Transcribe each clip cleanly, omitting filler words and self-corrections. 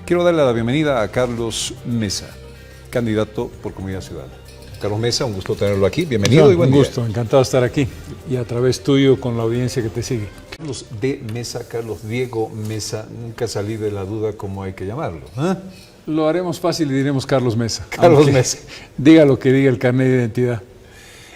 Quiero darle la bienvenida a Carlos Mesa, candidato por Comunidad Ciudadana. Carlos Mesa, un gusto tenerlo aquí. Bienvenido y buen día. Un gusto, encantado de estar aquí y a través tuyo con la audiencia que te sigue. Carlos D. Mesa, Carlos Diego Mesa, nunca salí de la duda cómo hay que llamarlo. Lo haremos fácil y diremos Carlos Mesa. Carlos Mesa. Diga lo que diga el carnet de identidad.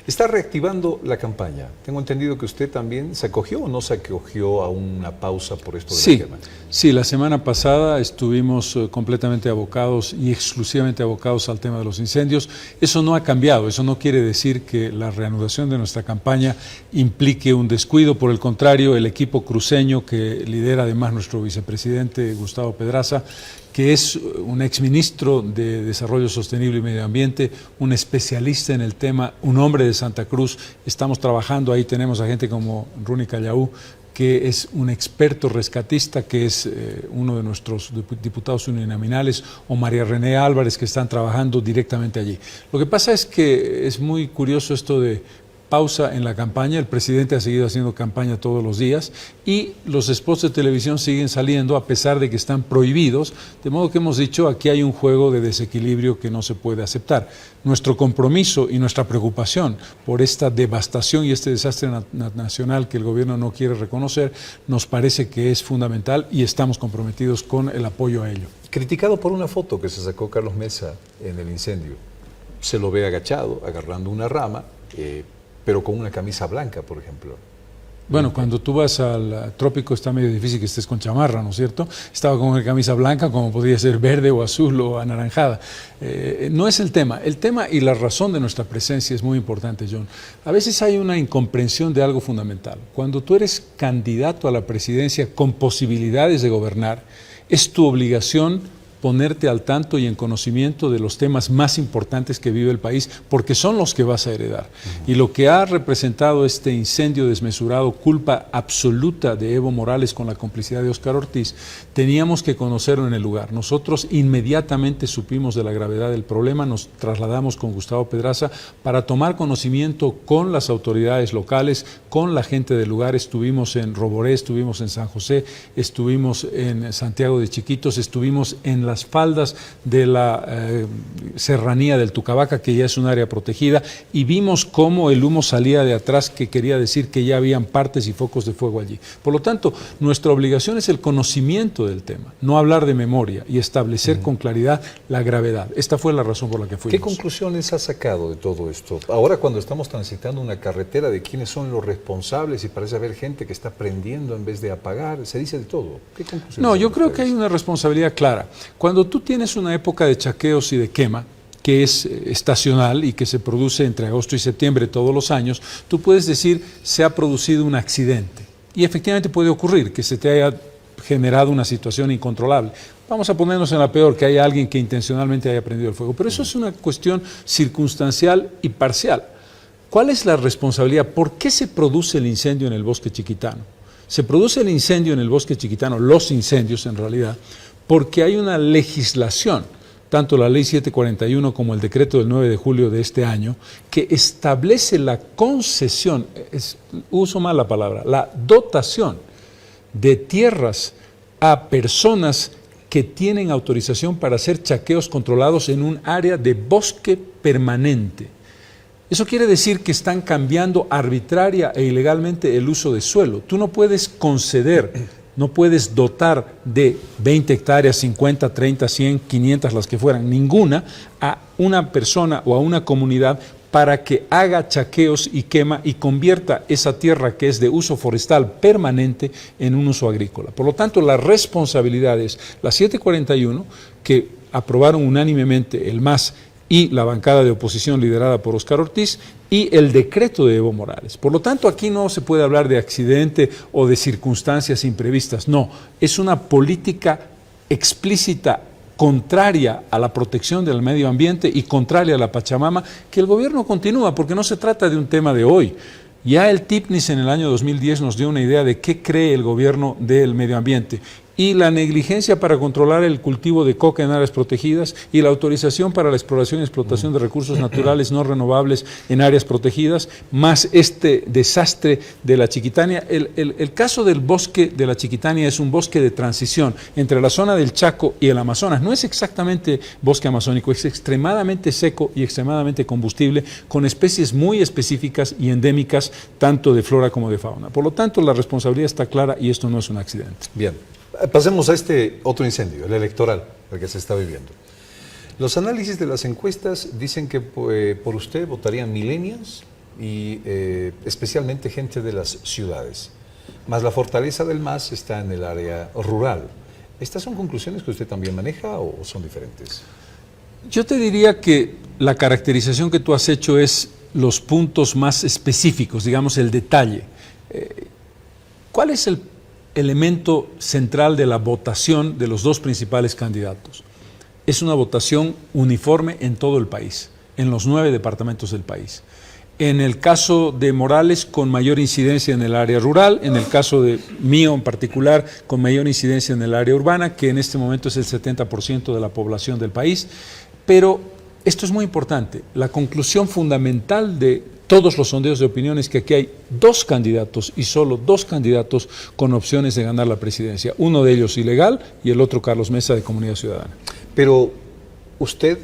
Está reactivando la campaña. Tengo entendido que usted también se acogió o no se acogió a una pausa por esto de la quema. Sí, la semana pasada estuvimos completamente abocados y exclusivamente abocados al tema de los incendios. Eso no ha cambiado, eso no quiere decir que la reanudación de nuestra campaña implique un descuido. Por el contrario, el equipo cruceño que lidera además nuestro vicepresidente Gustavo Pedraza, que es un exministro de Desarrollo Sostenible y Medio Ambiente, un especialista en el tema, un hombre de Santa Cruz. Estamos trabajando, ahí tenemos a gente como Runi Callaú, que es un experto rescatista, que es uno de nuestros diputados uninominales, o María René Álvarez, que están trabajando directamente allí. Lo que pasa es que es muy curioso esto de pausa en la campaña. El presidente ha seguido haciendo campaña todos los días y los spots de televisión siguen saliendo a pesar de que están prohibidos, de modo que hemos dicho aquí hay un juego de desequilibrio que no se puede aceptar. Nuestro compromiso y nuestra preocupación por esta devastación y este desastre nacional que el gobierno no quiere reconocer nos parece que es fundamental y estamos comprometidos con el apoyo a ello. Criticado por una foto que se sacó Carlos Mesa en el incendio, se lo ve agachado, agarrando una rama, pero con una camisa blanca, por ejemplo. Bueno, cuando tú vas al trópico está medio difícil que estés con chamarra, ¿no es cierto? Estaba con una camisa blanca, como podría ser verde o azul o anaranjada. No es el tema. El tema y la razón de nuestra presencia es muy importante, John. A veces hay una incomprensión de algo fundamental. Cuando tú eres candidato a la presidencia con posibilidades de gobernar, es tu obligación ponerte al tanto y en conocimiento de los temas más importantes que vive el país, porque son los que vas a heredar. Y lo que ha representado este incendio desmesurado, culpa absoluta de Evo Morales con la complicidad de Óscar Ortiz, teníamos que conocerlo en el lugar. Nosotros inmediatamente supimos de la gravedad del problema, nos trasladamos con Gustavo Pedraza para tomar conocimiento con las autoridades locales, con la gente del lugar. Estuvimos en Roboré, estuvimos en San José, estuvimos en Santiago de Chiquitos, estuvimos en las faldas de la serranía del Tucabaca, que ya es un área protegida, y vimos cómo el humo salía de atrás, que quería decir que ya habían partes y focos de fuego allí. Por lo tanto, nuestra obligación es el conocimiento del tema, no hablar de memoria y establecer con claridad la gravedad. Esta fue la razón por la que fuimos. ¿Qué conclusiones ha sacado de todo esto? Ahora, cuando estamos transitando una carretera, de quiénes son los responsables y parece haber gente que está prendiendo en vez de apagar, se dice de todo. ¿Qué conclusiones? No, yo creo que hay una responsabilidad clara. Cuando tú tienes una época de chaqueos y de quema, que es estacional y que se produce entre agosto y septiembre todos los años, tú puedes decir se ha producido un accidente. Y efectivamente puede ocurrir que se te haya generado una situación incontrolable. Vamos a ponernos en la peor, que haya alguien que intencionalmente haya prendido el fuego. Pero eso es una cuestión circunstancial y parcial. ¿Cuál es la responsabilidad? ¿Por qué se produce el incendio en el Bosque Chiquitano? Se produce el incendio en el Bosque Chiquitano, los incendios en realidad, porque hay una legislación, tanto la Ley 741 como el decreto del 9 de julio de este año, que establece la concesión, uso mal la palabra, la dotación de tierras a personas que tienen autorización para hacer chaqueos controlados en un área de bosque permanente. Eso quiere decir que están cambiando arbitraria e ilegalmente el uso de suelo. Tú no puedes conceder, no puedes dotar de 20 hectáreas, 50, 30, 100, 500, las que fueran, ninguna, a una persona o a una comunidad para que haga chaqueos y quema y convierta esa tierra que es de uso forestal permanente en un uso agrícola. Por lo tanto, la responsabilidad es la 741, que aprobaron unánimemente el MAS y la bancada de oposición liderada por Óscar Ortiz, y el decreto de Evo Morales. Por lo tanto, aquí no se puede hablar de accidente o de circunstancias imprevistas, no, es una política explícita contraria a la protección del medio ambiente y contraria a la Pachamama, que el gobierno continúa, porque no se trata de un tema de hoy. Ya el TIPNIS en el año 2010 nos dio una idea de qué cree el gobierno del medio ambiente. y la negligencia para controlar el cultivo de coca en áreas protegidas y la autorización para la exploración y explotación de recursos naturales no renovables en áreas protegidas, más este desastre de la Chiquitania. El caso del bosque de la Chiquitania es un bosque de transición entre la zona del Chaco y el Amazonas. No es exactamente bosque amazónico, es extremadamente seco y extremadamente combustible, con especies muy específicas y endémicas, tanto de flora como de fauna. Por lo tanto, la responsabilidad está clara y esto no es un accidente. Bien, pasemos a este otro incendio, el electoral, el que se está viviendo. Los análisis de las encuestas dicen que por usted votarían millennials y especialmente gente de las ciudades. Más la fortaleza del MAS está en el área rural. ¿Estas son conclusiones que usted también maneja o son diferentes? Yo te diría que la caracterización que tú has hecho es los puntos más específicos, digamos el detalle. ¿Cuál es el elemento central de la votación de los dos principales candidatos? Es una votación uniforme en todo el país, en los 9 departamentos del país. En el caso de Morales, con mayor incidencia en el área rural, en el caso de mío en particular, con mayor incidencia en el área urbana, que en este momento es el 70% de la población del país. Pero esto es muy importante, la conclusión fundamental de todos los sondeos de opinión es que aquí hay 2 candidatos y solo 2 candidatos con opciones de ganar la presidencia. Uno de ellos ilegal y el otro Carlos Mesa de Comunidad Ciudadana. Pero usted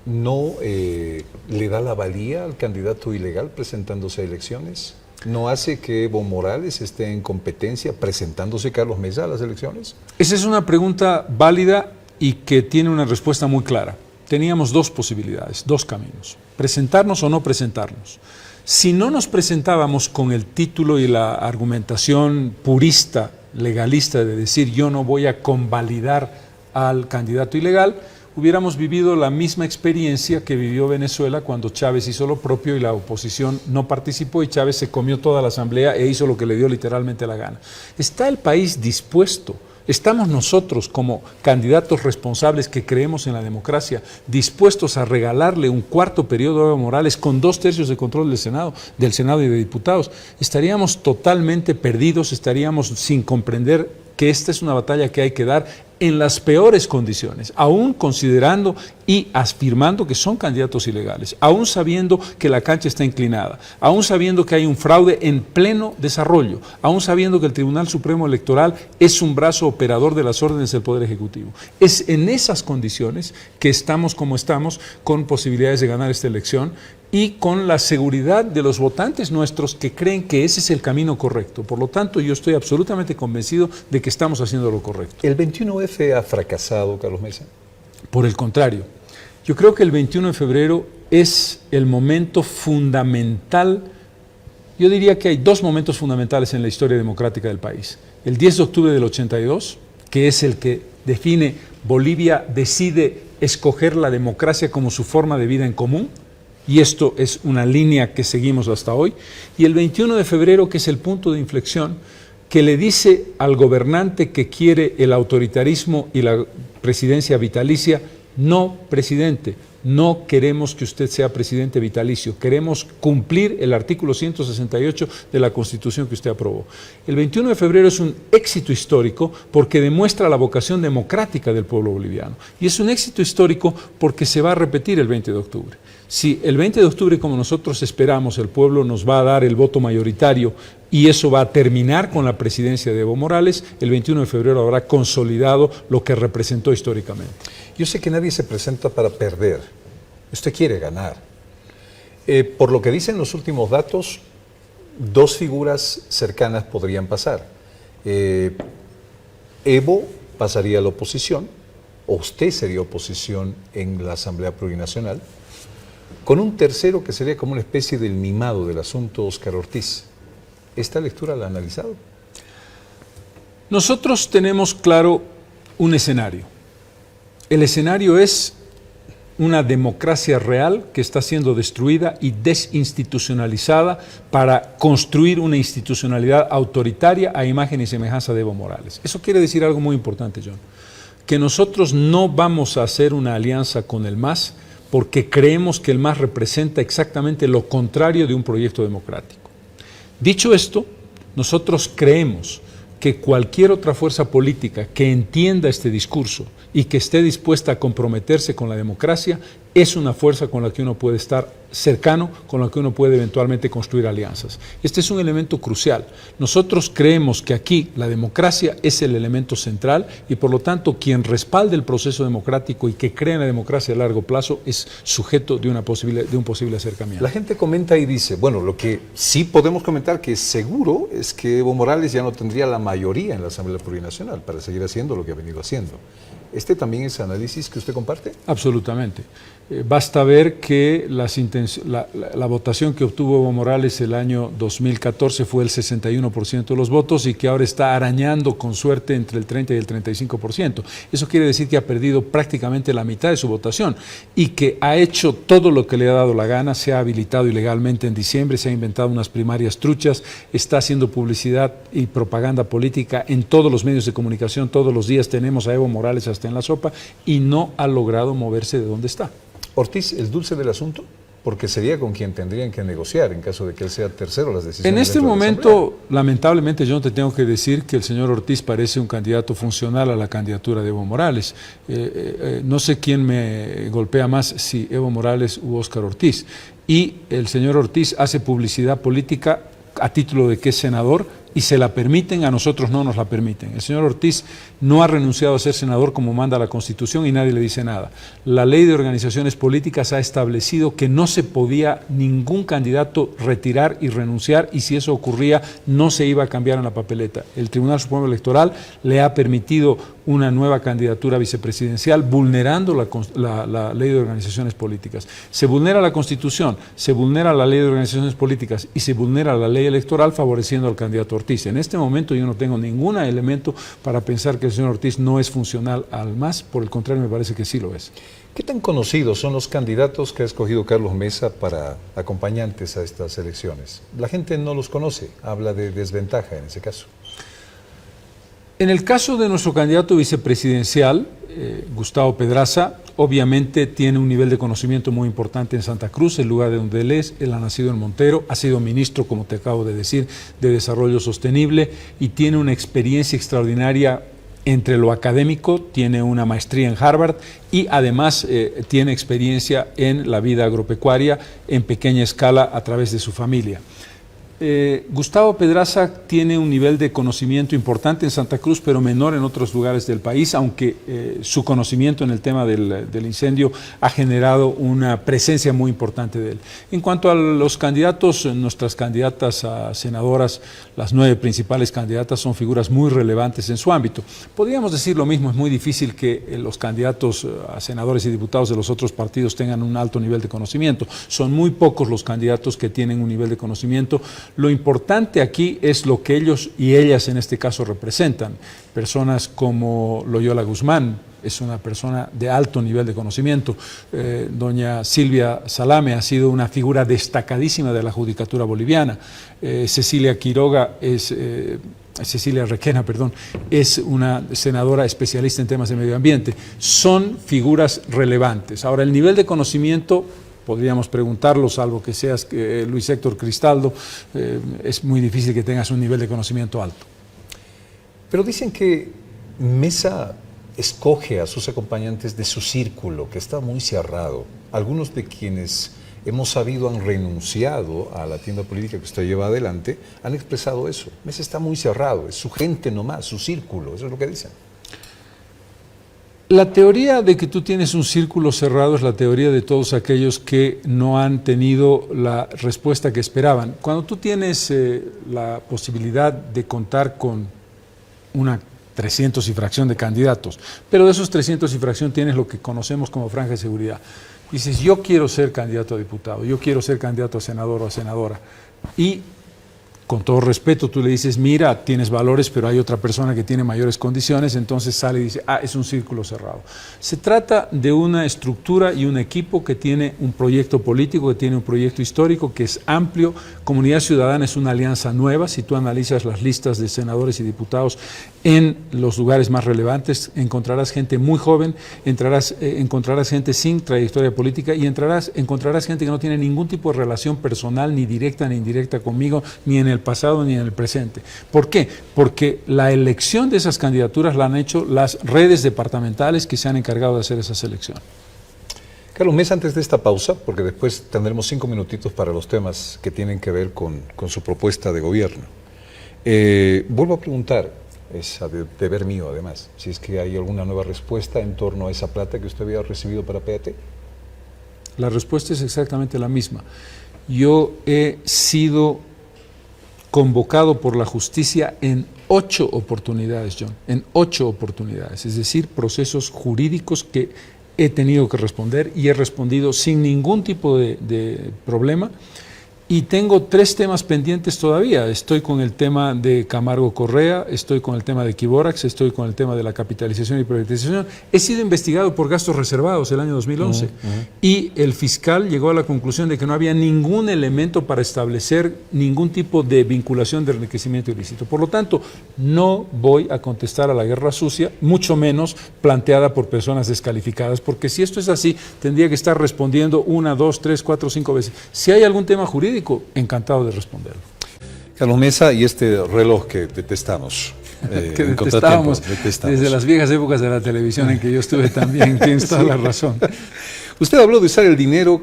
no le da la valía al candidato ilegal presentándose a elecciones. ¿No hace que Evo Morales esté en competencia presentándose Carlos Mesa a las elecciones? Esa es una pregunta válida y que tiene una respuesta muy clara. Teníamos 2 posibilidades, 2 caminos, presentarnos o no presentarnos. Si no nos presentábamos con el título y la argumentación purista, legalista de decir yo no voy a convalidar al candidato ilegal, hubiéramos vivido la misma experiencia que vivió Venezuela cuando Chávez hizo lo propio y la oposición no participó y Chávez se comió toda la asamblea e hizo lo que le dio literalmente la gana. ¿Está el país dispuesto? ¿Estamos nosotros como candidatos responsables que creemos en la democracia dispuestos a regalarle un 4º periodo a Evo Morales con 2/3 de control del Senado y de diputados? Estaríamos totalmente perdidos, estaríamos sin comprender que esta es una batalla que hay que dar en las peores condiciones, aún considerando y afirmando que son candidatos ilegales, aún sabiendo que la cancha está inclinada, aún sabiendo que hay un fraude en pleno desarrollo, aún sabiendo que el Tribunal Supremo Electoral es un brazo operador de las órdenes del Poder Ejecutivo. Es en esas condiciones que estamos como estamos, con posibilidades de ganar esta elección y con la seguridad de los votantes nuestros que creen que ese es el camino correcto. Por lo tanto, yo estoy absolutamente convencido de que estamos haciendo lo correcto. ¿El 21F ha fracasado, Carlos Mesa? Por el contrario, yo creo que el 21 de febrero es el momento fundamental. Yo diría que hay 2 momentos fundamentales en la historia democrática del país. El 10 de octubre del 82, que es el que define Bolivia decide escoger la democracia como su forma de vida en común, y esto es una línea que seguimos hasta hoy, y el 21 de febrero, que es el punto de inflexión, que le dice al gobernante que quiere el autoritarismo y la presidencia vitalicia: no, presidente, no queremos que usted sea presidente vitalicio, queremos cumplir el artículo 168 de la Constitución que usted aprobó. El 21 de febrero es un éxito histórico porque demuestra la vocación democrática del pueblo boliviano, y es un éxito histórico porque se va a repetir el 20 de octubre. Si el 20 de octubre, como nosotros esperamos, el pueblo nos va a dar el voto mayoritario y eso va a terminar con la presidencia de Evo Morales, el 21 de febrero habrá consolidado lo que representó históricamente. Yo sé que nadie se presenta para perder, usted quiere ganar. Por lo que dicen los últimos datos, 2 figuras cercanas podrían pasar. Evo pasaría a la oposición, o usted sería oposición en la Asamblea Plurinacional, con un tercero que sería como una especie del mimado del asunto, Óscar Ortiz. ¿Esta lectura la ha analizado? Nosotros tenemos claro un escenario. El escenario es una democracia real que está siendo destruida y desinstitucionalizada para construir una institucionalidad autoritaria a imagen y semejanza de Evo Morales. Eso quiere decir algo muy importante, John, que nosotros no vamos a hacer una alianza con el MAS porque creemos que el MAS representa exactamente lo contrario de un proyecto democrático. Dicho esto, nosotros creemos que cualquier otra fuerza política que entienda este discurso y que esté dispuesta a comprometerse con la democracia es una fuerza con la que uno puede estar cercano, con la que uno puede eventualmente construir alianzas. Este es un elemento crucial. Nosotros creemos que aquí la democracia es el elemento central y por lo tanto quien respalde el proceso democrático y que cree en la democracia a largo plazo es sujeto de un posible acercamiento. La gente comenta y dice, bueno, lo que sí podemos comentar que es seguro es que Evo Morales ya no tendría la mayoría en la Asamblea Plurinacional para seguir haciendo lo que ha venido haciendo. ¿Este también es análisis que usted comparte? Absolutamente. Basta ver que la votación que obtuvo Evo Morales el año 2014 fue el 61% de los votos y que ahora está arañando con suerte entre el 30 y el 35%. Eso quiere decir que ha perdido prácticamente la mitad de su votación y que ha hecho todo lo que le ha dado la gana, se ha habilitado ilegalmente en diciembre, se ha inventado unas primarias truchas, está haciendo publicidad y propaganda política en todos los medios de comunicación, todos los días tenemos a Evo Morales hasta en la sopa y no ha logrado moverse de donde está. Ortiz, ¿el dulce del asunto? Porque sería con quien tendrían que negociar en caso de que él sea tercero las decisiones. En este momento, lamentablemente, yo no te tengo que decir que el señor Ortiz parece un candidato funcional a la candidatura de Evo Morales. No sé quién me golpea más, si Evo Morales u Óscar Ortiz. Y el señor Ortiz hace publicidad política a título de que es senador y se la permiten, a nosotros no nos la permiten. El señor Ortiz no ha renunciado a ser senador como manda la Constitución y nadie le dice nada. La ley de organizaciones políticas ha establecido que no se podía ningún candidato retirar y renunciar y si eso ocurría no se iba a cambiar en la papeleta. El Tribunal Supremo Electoral le ha permitido una nueva candidatura vicepresidencial vulnerando la ley de organizaciones políticas. Se vulnera la Constitución, se vulnera la ley de organizaciones políticas y se vulnera la ley electoral favoreciendo al candidato Ortiz. En este momento yo no tengo ningún elemento para pensar que el señor Ortiz no es funcional al MAS, por el contrario me parece que sí lo es. ¿Qué tan conocidos son los candidatos que ha escogido Carlos Mesa para acompañantes a estas elecciones? La gente no los conoce, habla de desventaja en ese caso. En el caso de nuestro candidato vicepresidencial, Gustavo Pedraza, obviamente tiene un nivel de conocimiento muy importante en Santa Cruz, el lugar de donde él es. Él ha nacido en Montero, ha sido ministro, como te acabo de decir, de Desarrollo Sostenible y tiene una experiencia extraordinaria entre lo académico, tiene una maestría en Harvard y además tiene experiencia en la vida agropecuaria en pequeña escala a través de su familia. Gustavo Pedraza tiene un nivel de conocimiento importante en Santa Cruz, pero menor en otros lugares del país, aunque su conocimiento en el tema del incendio ha generado una presencia muy importante de él. En cuanto a los candidatos, nuestras candidatas a senadoras, las 9 principales candidatas son figuras muy relevantes en su ámbito. Podríamos decir lo mismo, es muy difícil que los candidatos a senadores y diputados de los otros partidos tengan un alto nivel de conocimiento. Son muy pocos los candidatos que tienen un nivel de conocimiento. Lo importante aquí es lo que ellos y ellas en este caso representan. Personas como Loyola Guzmán es una persona de alto nivel de conocimiento. Doña Silvia Salame ha sido una figura destacadísima de la judicatura boliviana. Cecilia Requena, es una senadora especialista en temas de medio ambiente. Son figuras relevantes. Ahora, el nivel de conocimiento podríamos preguntarlo, salvo que seas Luis Héctor Cristaldo, es muy difícil que tengas un nivel de conocimiento alto. Pero dicen que Mesa escoge a sus acompañantes de su círculo, que está muy cerrado. Algunos de quienes hemos sabido han renunciado a la tienda política que usted lleva adelante, han expresado eso. Mesa está muy cerrado, es su gente nomás, su círculo, eso es lo que dicen. La teoría de que tú tienes un círculo cerrado es la teoría de todos aquellos que no han tenido la respuesta que esperaban. Cuando tú tienes la posibilidad de contar con una 300 y fracción de candidatos, pero de esos 300 y fracción tienes lo que conocemos como franja de seguridad. Dices, yo quiero ser candidato a diputado, yo quiero ser candidato a senador o a senadora. Y con todo respeto, tú le dices, mira, tienes valores, pero hay otra persona que tiene mayores condiciones, entonces sale y dice, es un círculo cerrado. Se trata de una estructura y un equipo que tiene un proyecto político, que tiene un proyecto histórico, que es amplio. Comunidad Ciudadana es una alianza nueva. Si tú analizas las listas de senadores y diputados, en los lugares más relevantes, encontrarás gente muy joven, encontrarás gente sin trayectoria política y encontrarás gente que no tiene ningún tipo de relación personal, ni directa ni indirecta conmigo, ni en el pasado ni en el presente. ¿Por qué? Porque la elección de esas candidaturas la han hecho las redes departamentales que se han encargado de hacer esa selección. Carlos Mesa, antes de esta pausa, porque después tendremos 5 minutitos para los temas que tienen que ver con su propuesta de gobierno. Vuelvo a preguntar, es a deber mío además, si es que hay alguna nueva respuesta en torno a esa plata que usted había recibido para PAT. La respuesta es exactamente la misma. Yo he sido convocado por la justicia en 8 oportunidades, John, en 8 oportunidades, es decir, procesos jurídicos que he tenido que responder y he respondido sin ningún tipo de problema. Y tengo 3 temas pendientes todavía. Estoy con el tema de Camargo Correa, estoy con el tema de Equivorax, estoy con el tema de la capitalización y privatización. He sido investigado por gastos reservados el año 2011 y el fiscal llegó a la conclusión de que no había ningún elemento para establecer ningún tipo de vinculación de enriquecimiento ilícito. Por lo tanto, no voy a contestar a la guerra sucia, mucho menos planteada por personas descalificadas, porque si esto es así, tendría que estar respondiendo 1, 2, 3, 4, 5 veces. Si hay algún tema jurídico, encantado de responderlo. Carlos Mesa, y este reloj que detestamos. Que detestábamos desde las viejas épocas de la televisión en que yo estuve también, tienes toda la razón. Usted habló de usar el dinero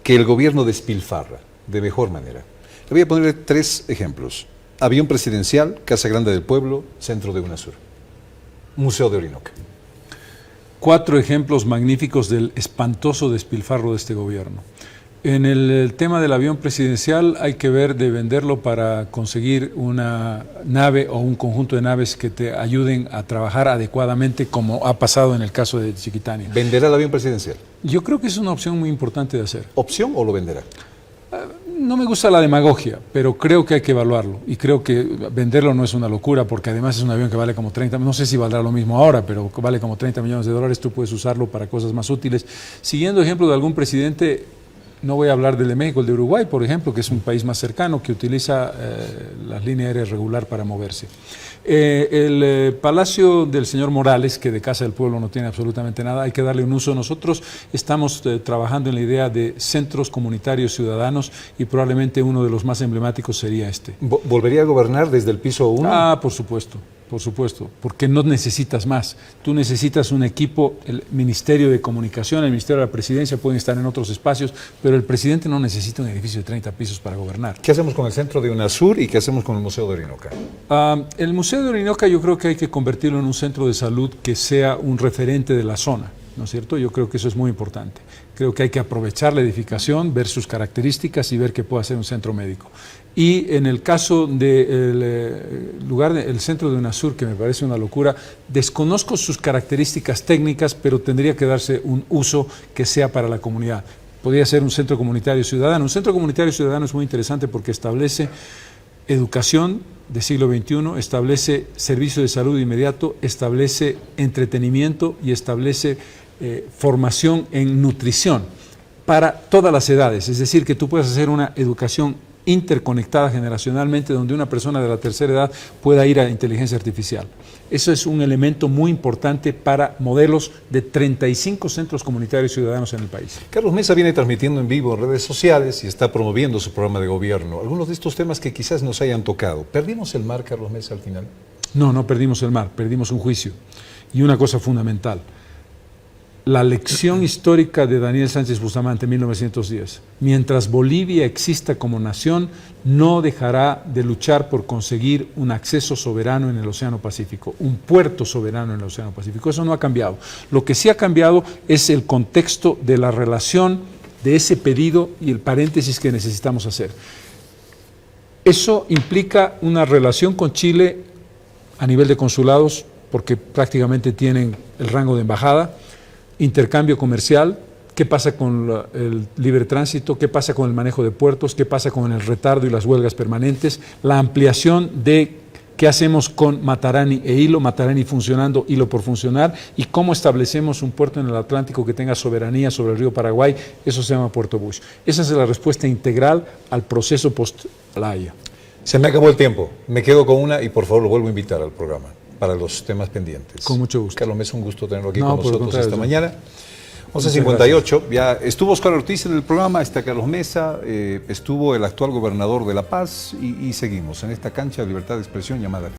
que el gobierno despilfarra de mejor manera. Le voy a poner 3 ejemplos. Avión presidencial, Casa Grande del Pueblo, Centro de UNASUR, Museo de Orinoca. 4 ejemplos magníficos del espantoso despilfarro de este gobierno. En el tema del avión presidencial hay que ver de venderlo para conseguir una nave o un conjunto de naves que te ayuden a trabajar adecuadamente, como ha pasado en el caso de Chiquitania. ¿Venderá el avión presidencial? Yo creo que es una opción muy importante de hacer. ¿Opción o lo venderá? No me gusta la demagogia, pero creo que hay que evaluarlo y creo que venderlo no es una locura, porque además es un avión que vale como 30, no sé si valdrá lo mismo ahora, pero vale como $30 millones, tú puedes usarlo para cosas más útiles. Siguiendo ejemplo de algún presidente, no voy a hablar del de México, el de Uruguay, por ejemplo, que es un país más cercano, que utiliza las líneas aéreas regular para moverse. El palacio del señor Morales, que de Casa del Pueblo no tiene absolutamente nada, hay que darle un uso. Nosotros estamos trabajando en la idea de centros comunitarios ciudadanos y probablemente uno de los más emblemáticos sería este. ¿Volvería a gobernar desde el piso 1? Ah, por supuesto, porque no necesitas más. Tú necesitas un equipo, el Ministerio de Comunicación, el Ministerio de la Presidencia pueden estar en otros espacios, pero el presidente no necesita un edificio de 30 pisos para gobernar. ¿Qué hacemos con el Centro de UNASUR y qué hacemos con el Museo de Orinoca? El Museo de Orinoca yo creo que hay que convertirlo en un centro de salud que sea un referente de la zona, ¿no es cierto? Yo creo que eso es muy importante. Creo que hay que aprovechar la edificación, ver sus características y ver que pueda ser un centro médico. Y en el caso del lugar, el centro de UNASUR, que me parece una locura, desconozco sus características técnicas, pero tendría que darse un uso que sea para la comunidad. Podría ser un centro comunitario ciudadano. Un centro comunitario ciudadano es muy interesante porque establece educación de siglo XXI, establece servicio de salud inmediato, establece entretenimiento y establece formación en nutrición para todas las edades. Es decir, que tú puedas hacer una educación interconectada generacionalmente, donde una persona de la tercera edad pueda ir a inteligencia artificial. Eso es un elemento muy importante para modelos de 35 centros comunitarios ciudadanos en el país. Carlos Mesa viene transmitiendo en vivo en redes sociales y está promoviendo su programa de gobierno. Algunos de estos temas que quizás nos hayan tocado. ¿Perdimos el mar, Carlos Mesa, al final? No perdimos el mar, perdimos un juicio. Y una cosa fundamental, la lección histórica de Daniel Sánchez Bustamante en 1910. Mientras Bolivia exista como nación, no dejará de luchar por conseguir un acceso soberano en el Océano Pacífico, un puerto soberano en el Océano Pacífico. Eso no ha cambiado. Lo que sí ha cambiado es el contexto de la relación de ese pedido y el paréntesis que necesitamos hacer. Eso implica una relación con Chile a nivel de consulados, porque prácticamente tienen el rango de embajada, intercambio comercial, qué pasa con el libre tránsito, qué pasa con el manejo de puertos, qué pasa con el retardo y las huelgas permanentes, la ampliación de qué hacemos con Matarani e Hilo, Matarani funcionando, Hilo por funcionar, y cómo establecemos un puerto en el Atlántico que tenga soberanía sobre el río Paraguay. Eso se llama Puerto Bush. Esa es la respuesta integral al proceso post-La Haya. Se me acabó el tiempo. Me quedo con una y por favor lo vuelvo a invitar al programa para los temas pendientes. Con mucho gusto. Carlos Mesa, un gusto tenerlo aquí No, con por el nosotros contrario, esta John. mañana. Muchas 11:58, ya estuvo Oscar Ortiz en el programa, está Carlos Mesa, estuvo el actual gobernador de La Paz y seguimos en esta cancha de libertad de expresión llamada